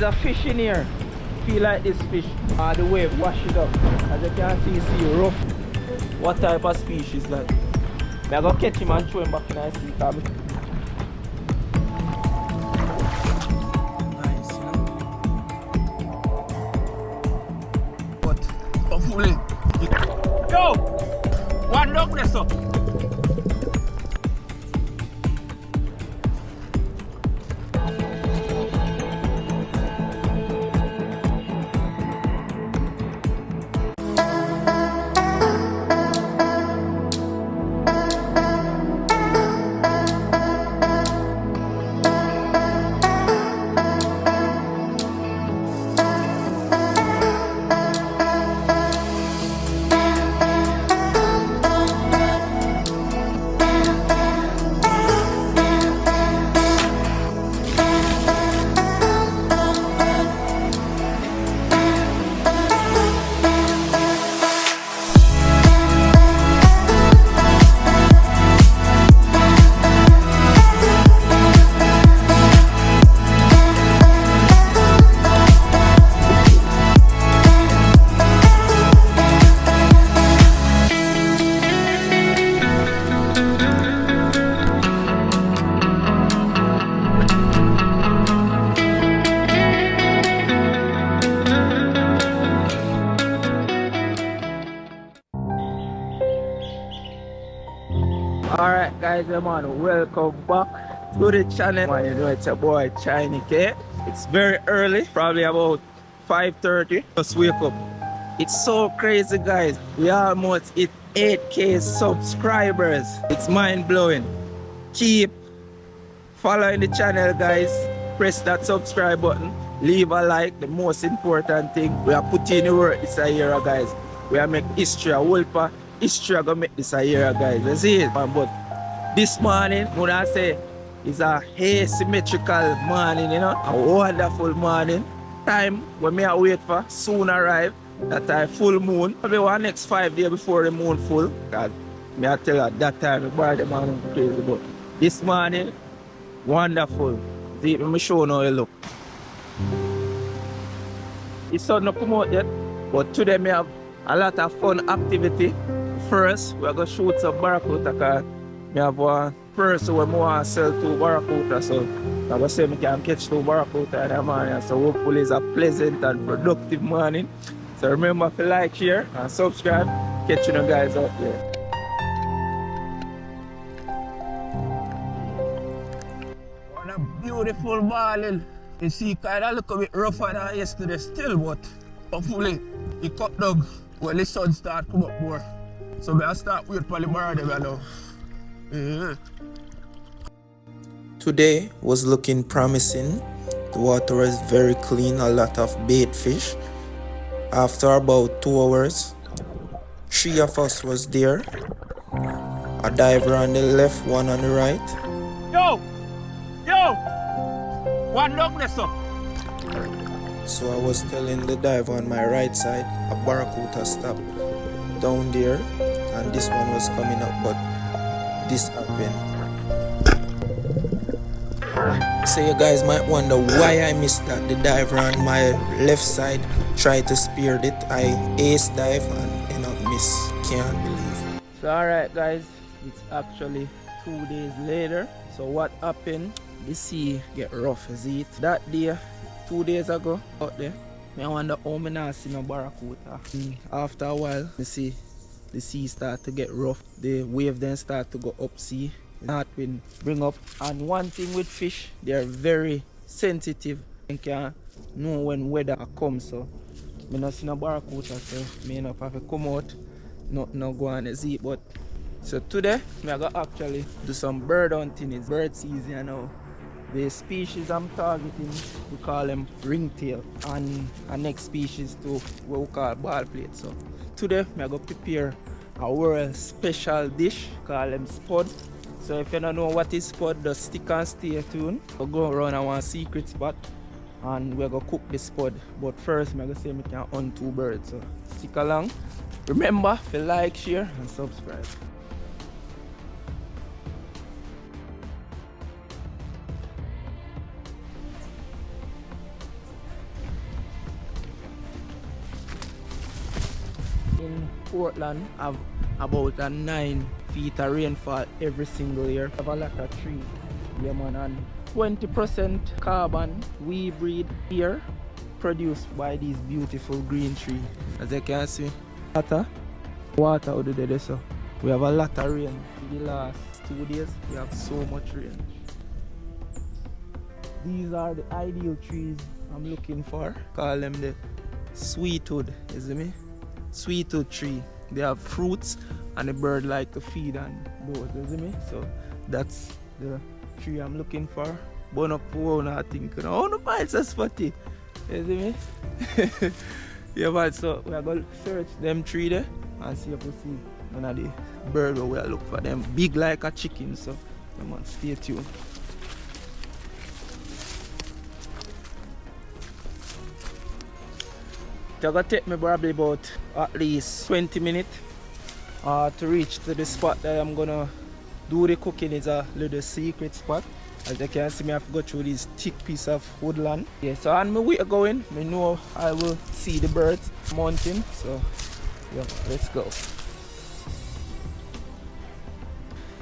a fish in here. Feel like this fish. The wave wash it up. As you can see rough. What type of species that? I go catch him and throw him back in the sea. Nice, you know? But hopefully. Yo! One dog there, up. Alright guys, man, welcome back to the channel. Man, you know it's your boy Chiny K. It's very early, probably about 5:30. Just wake up. It's so crazy guys. We almost hit 8K subscribers. It's mind-blowing. Keep following the channel guys. Press that subscribe button. Leave a like. The most important thing. We are putting in the work this year guys. We are making history. A whole part history gonna make this a year guys. You see it, man. But this morning, what I say is a asymmetrical morning, you know, a wonderful morning. Time when me I wait for soon arrive. That time full moon. Probably one next 5 days before the moon full. God, me I tell you that time the the morning crazy. But this morning, wonderful. See, let me show you how you look. The sun not come out yet, but today me have a lot of fun activity. First, we're going to shoot some barracuda because we have one person who want to sell 2 barracuda. So I'm going to say we can catch 2 barracuda in the morning. So hopefully it's a pleasant and productive morning. So remember to like, share and subscribe. Catch you guys out there. What a beautiful morning. You see, kind of look a bit rougher than yesterday still, but hopefully it cut down when the sun start come up more. So I start wait for the morning now. Today was looking promising. The water was very clean, a lot of bait fish. After about 2 hours, 3 of us was there. A diver on the left, one on the right. Yo! One dog there, up. So I was telling the diver on my right side, a barracuda stopped down there, and this one was coming up, but this happened. So you guys might wonder why I missed that. The diver on my left side tried to spear it. I ace dive and end up miss. Can't believe. So alright guys, it's actually 2 days later. So what happened? The sea get rough, you see it? That day, 2 days ago, out there, I wonder how I not see no barracuda. After a while, you see the sea start to get rough. The wave then start to go up sea. North wind bring up. And one thing with fish, they are very sensitive. You can know when weather comes. So I not see no barracuda, so I not have to come out. No go on the sea. But so today, I go actually do some bird hunting. It's bird season now. The species I'm targeting, we call them ringtail, and our next species to what we call ball plate. So today I'm going to prepare a world special dish called them spuds. So if you don't know what is spud, just stick and stay tuned. We'll go around our secret spot and we're going to cook the spud. But first I'm going to say we can hunt 2 birds. So stick along. Remember to like, share and subscribe. Portland have about a 9 feet of rainfall every single year. Have a lot of trees. Yeah man, and 20% carbon we breathe here produced by these beautiful green trees. As you can see, water out there, so we have a lot of rain for the last 2 days. We have so much rain. These are the ideal trees I'm looking for. Call them the sweetwood, you see me? Sweetwood tree. They have fruits and the bird like to feed on those, you see me? So that's the tree I'm looking for. But up for I think, oh no, it's a spotty. You see me? Yeah, but so we are going to search them tree there and see if we see one of the birds we are looking for. Them big like a chicken, so come on, stay tuned. It's gonna take me probably about at least 20 minutes to reach to the spot that I'm gonna do the cooking. Is a little secret spot. As you can see, me have to go through this thick piece of woodland. Yeah, so on my way going, I know I will see the birds mounting. So yeah, let's go.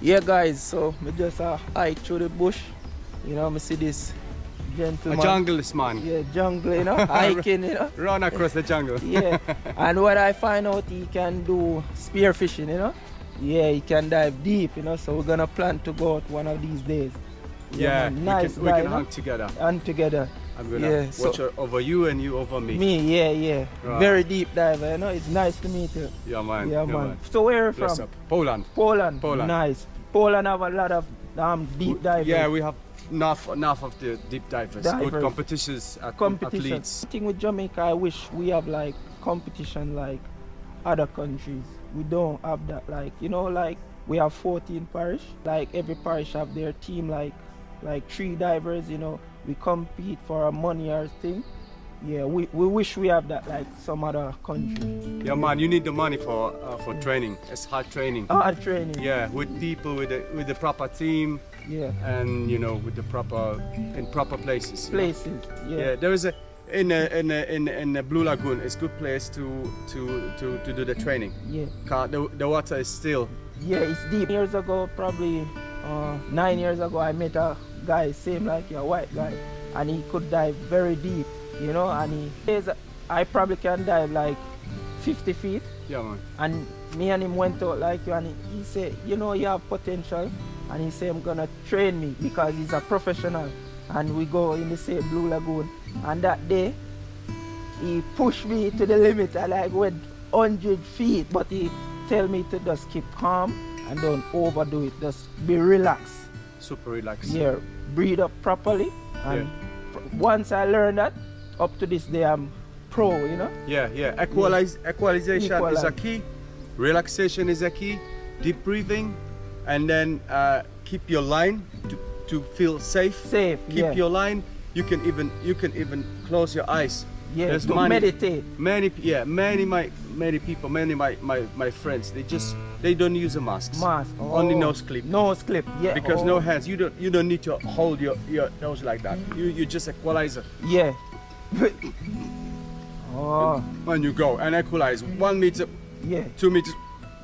Yeah guys, so I just hike through the bush. You know, I see this gentleman. A junglist man. Yeah, jungle, you know, hiking, you know. Run across the jungle. Yeah, and what I find out, he can do spearfishing, you know. Yeah, he can dive deep, you know, so we're gonna plan to go out one of these days. Yeah, man, nice we can guy, hunt together. And together. I'm gonna watch over you and you over me. Me, yeah. Right. Very deep diver, you know. It's nice to meet you. Yeah, man. Yeah, man. So where are you from? Up. Poland. Poland. Nice. Poland have a lot of deep divers. Yeah, we have enough of the deep divers. Good competitions, athletes. The thing with Jamaica, I wish we have like competition like other countries. We don't have that, like, you know, like we have 14 parish. Like every parish have their team, like 3 divers, you know. We compete for a money or thing. Yeah, we wish we have that like some other country. Yeah, man, you need the money for training. It's hard training. Hard training. Yeah, with people with the proper team. Yeah. And you know, with the proper places. Places. Yeah. Yeah, there is in the Blue Lagoon. It's a good place to do the training. Yeah. The water is still. Yeah, it's deep. Years ago, probably 9 years ago, I met a guy, same like you, a white guy, and he could dive very deep, you know, and he says I probably can dive like 50 feet. Yeah, man. And me and him went out like you, and he said, you know, you have potential, and he said I'm gonna train me because he's a professional, and we go in the same Blue Lagoon. And that day he pushed me to the limit. I like went 100 feet, but he tell me to just keep calm and don't overdo it, just be relaxed. Super relaxed. Yeah, breathe up properly, and once I learned that, up to this day I'm pro, you know. Yeah. Equalization is a key, relaxation is a key, deep breathing, and then keep your line to feel safe. Keep your line. You can even close your eyes. Yeah, there's meditate. Many people, my friends, they don't use a mask. Only nose clip. Nose clip, yeah. Because no hands. You don't need to hold your nose like that. You just equalize it. Yeah. When you go and equalize 1 meter, 2 meters,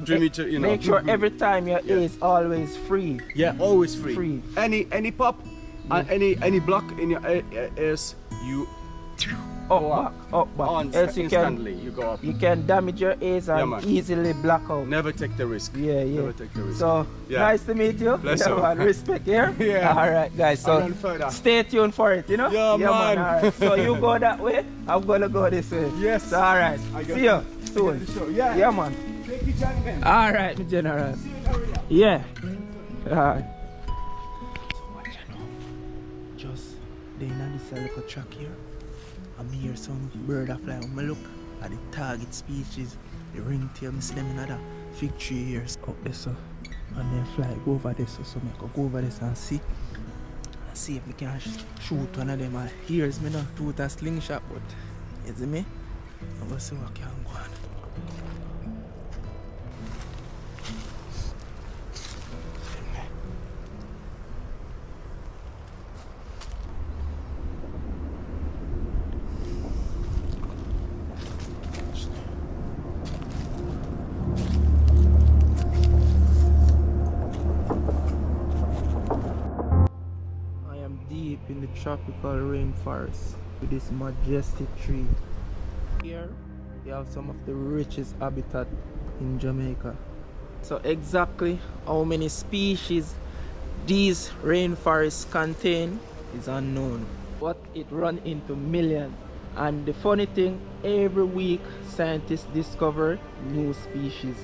3 meters, you know. Make sure every time your air is always free. Yeah, always free. Any pop, any block in your ears, you up back. Else you go up. You can damage your ears and easily black out. Never take the risk. Yeah. Never take the risk. So nice to meet you. Bless you. Man, respect here. Yeah. All right, guys. So stay tuned for it. You know. Yeah, man. All right. So you go that way. I'm gonna go this way. Yes. So, all right. See you soon. Yeah, man. Thank you, gentlemen. All right, my general. See you in area. Yeah. All right. So what you know? Just they in this little track here. I'm hear some bird fly. I look at the target species, the ringtail. I see them in that fig tree here. Up there, so, and then fly go over there. So I can go over there and see if we can shoot one of them. And here's me not shoot a slingshot, but you see me? I'm gonna see what can go on. deep in the tropical rainforest with this majestic tree. Here you have some of the richest habitat in Jamaica. So exactly how many species these rainforests contain is unknown, but it runs into millions. And the funny thing, every week scientists discover new species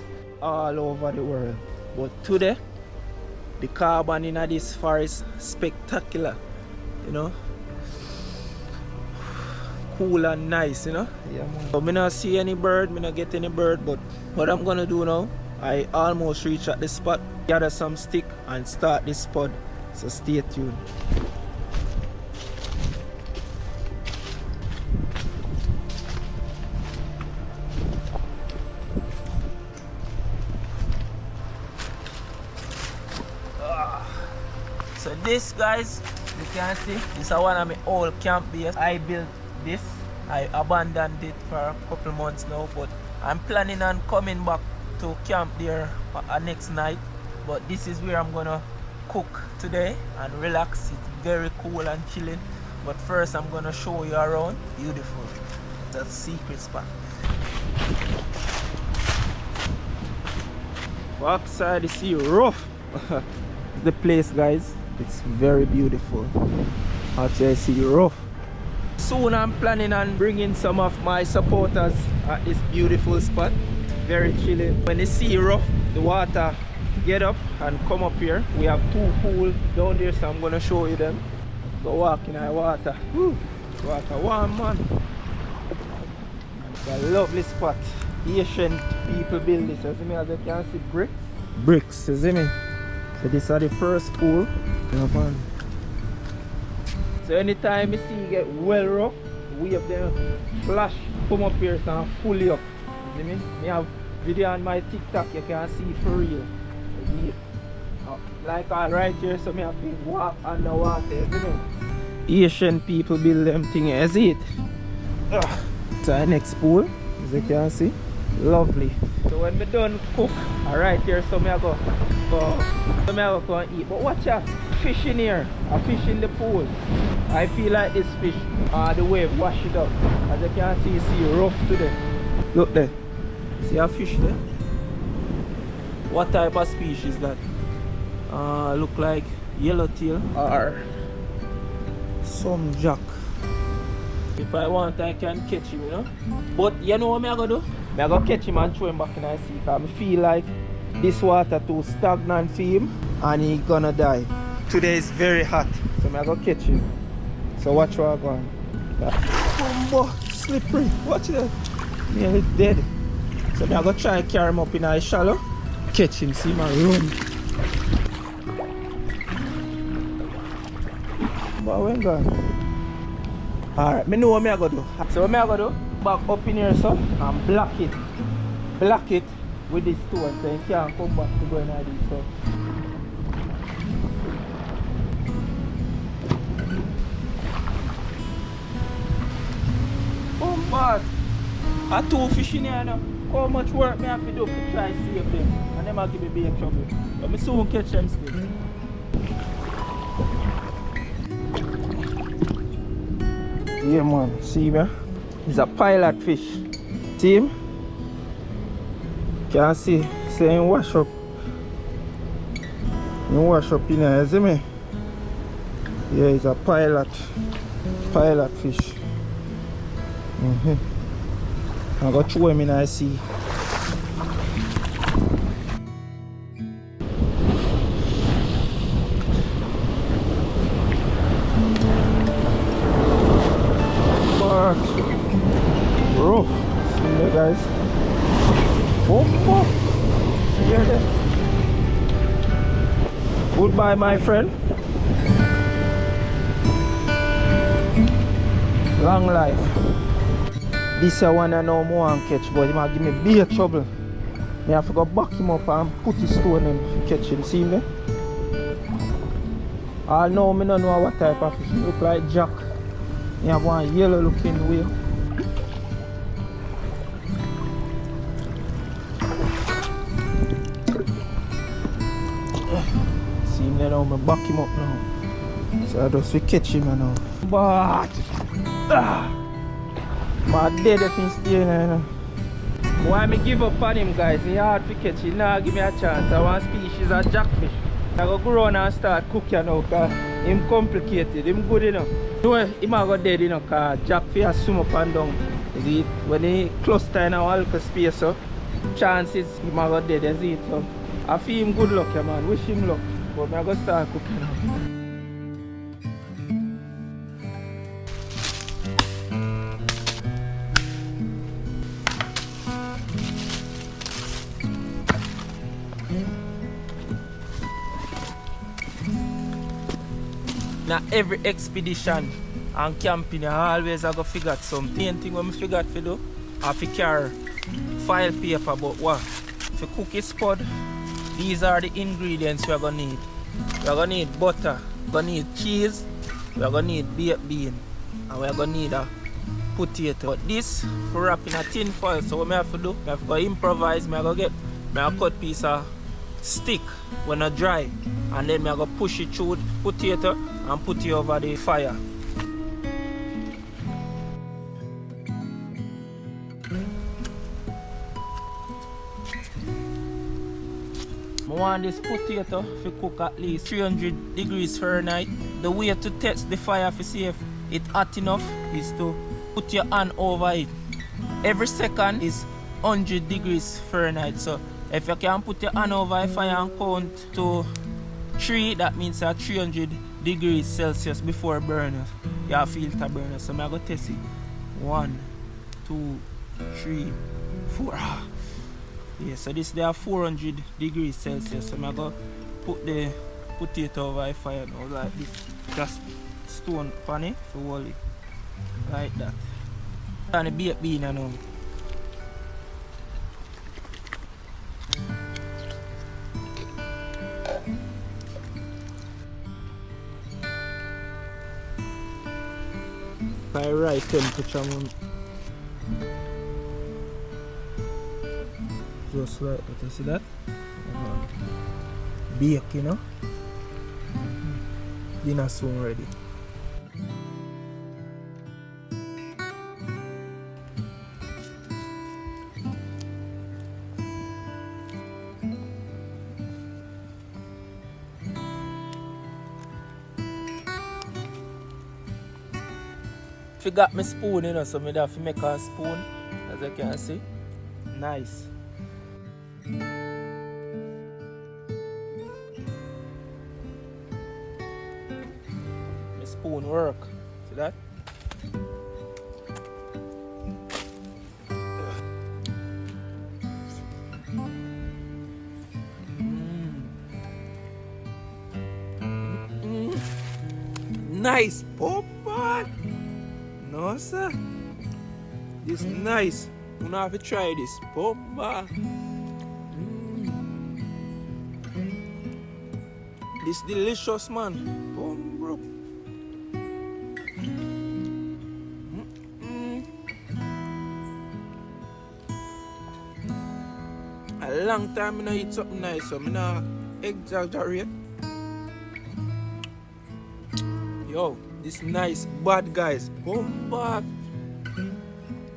all over the world. But today, the carbon in this forest spectacular, you know, cool and nice, you know. Yeah, man. So me not see any bird, me not get any bird, but what I'm gonna do now, I almost reach at the spot, gather some stick and start this spud. So stay tuned. So this, guys, you can see, this is one of my old camp base. I built this. I abandoned it for a couple months now, but I'm planning on coming back to camp there next night. But this is where I'm gonna cook today and relax. It's very cool and chilling. But first I'm gonna show you around. Beautiful. That's secret spot. Outside you see rough. The place, guys, it's very beautiful. Outside you see rough. Soon I'm planning on bringing some of my supporters at this beautiful spot. Very chilling. When the sea rough, the water get up and come up here. We have 2 pools down there, so I'm gonna show you them. Go walk in the water. Woo. Water warm, man. It's a lovely spot. Asian people build this. You see me, as you can see, bricks. Bricks, you see me? So this is the first pool. Yeah, man. So anytime you see it get well rough, the wave them flash come up here so I'm fully up. You see me? I have video on my TikTok, you can see for real. You see it? Like all right here, so I have to walk underwater, you see me? Asian people build them thing, you see it? So the next pool, as you can see, lovely. So when we done cook, right here, so I go and eat. But watch out, fish in here, a fish in the pool. I feel like this fish, the wave wash it up. As you can see rough today. Look there, see a fish there? What type of species that? Look like yellowtail or some jack. If I want, I can catch him, you know. But you know what I'm gonna do? I'm gonna catch him and throw him back in the sea, because I feel like this water too stagnant for him and he's gonna die. Today is very hot, so I'm gonna catch him. So watch what I'm going. Oh, slippery. Watch that. Nearly dead. So I'm gonna try and carry him up in a shallow. Catch him, see him and run. But when gone? Alright, I know what I'm gonna do. So what I'm gonna do? Back up in here, so, and block it. Block it with this stone, so you can't come back to go in like this. So. Come back. I have 2 fish in here now. How much work I have to do to try to save them? And them will give me big trouble. But I soon catch them still. Yeah, man, see me? It's a pilot fish. See him? Can see, saying wash up. You wash up in here, see me? Yeah, it's a pilot fish. I'm gonna throw him in the sea. Rough. See there, guys. Oh. Hear that? Goodbye, my friend. Long life. This is one I know more and catch, but he might give me big trouble. I have to go back him up and put his stone and catch him. See me? I know I don't know what type of fish. It look like jack. You have one yellow looking whale. See him there now, I back him up now. So I just we catch him now. But my dead if he stay in there, you know. Why me give up on him, guys? He hard to catch. He now give me a chance. I want species of jackfish. I go around and start cooking now because him complicated. Him good enough. No, he might go dead, you know, because jackfish has swim up and down. You see it? When he cluster in a little space, so chances he might go dead. You see it? So I feel him good luck, yeah, man. Wish him luck. But I go start cooking now. Now every expedition and camping I always have to figure out something. Main thing when I figure out to do, I have to carry file paper, but what? To cook a spud, these are the ingredients we are going to need. We are going to need butter, we are going to need cheese, we are going to need baked bean, and we are going to need a potato. But this, for wrap in a tin foil, so what I have to do, I have to go improvise, I have to get a cut piece of stick when it's dry, and then I go push it through the potato and put it over the fire. I want this potato to cook at least 300 degrees Fahrenheit. The way to test the fire to see if it's hot enough is to put your hand over it. Every second is 100 degrees Fahrenheit. So if you can put your hand over the fire and count to 3, that means at 300 degrees Celsius before it burns. You have feel it burn. So I'm going to test it. 1, 2, 3, 4. Yeah, so this there are 400 degrees Celsius. So I'm going to put the potato over the fire now like this. Just stone pan it to hold it. Like that. And the baked bean now. By right temperature, just like that. You see that? Bake, you know. Dinner soon ready. I got my spoon, you know, so I have to make a spoon, as you can see. Nice. My spoon work. See that? Nice, Papa. No, sir. This is nice. You have to try this. Bomba. This delicious, man. Bomba. A long time I eat something nice, so I'm not exaggerate. Yo. This nice, bad guys. Bomba.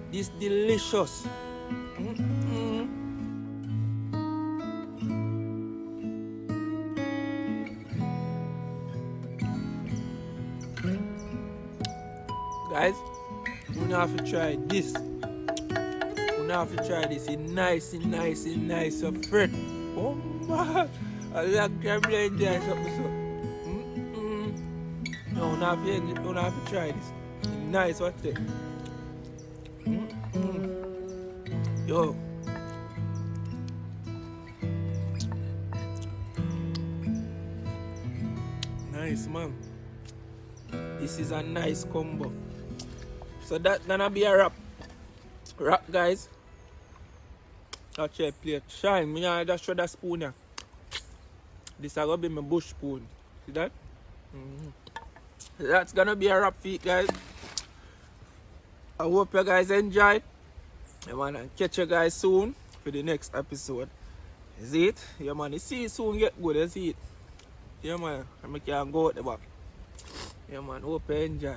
This delicious. Guys, you have to try this. You have to try this. It's nice, so fresh. Bomba. I like to enjoy something so. No, not have to try this. Nice, what's it? Yo. Nice, man. This is a nice combo. So that's gonna be a wrap. Wrap, guys. That's your plate. Shine, me gonna just show that spoon here. This is gonna be my bush spoon. See that? That's gonna be a wrap for it, guys. I hope you guys enjoyed. I wanna catch you guys soon for the next episode. Is it? Yeah, man. You see it soon get good. You see it? Yeah, man. I can go out the back. Yeah man, hope you enjoy.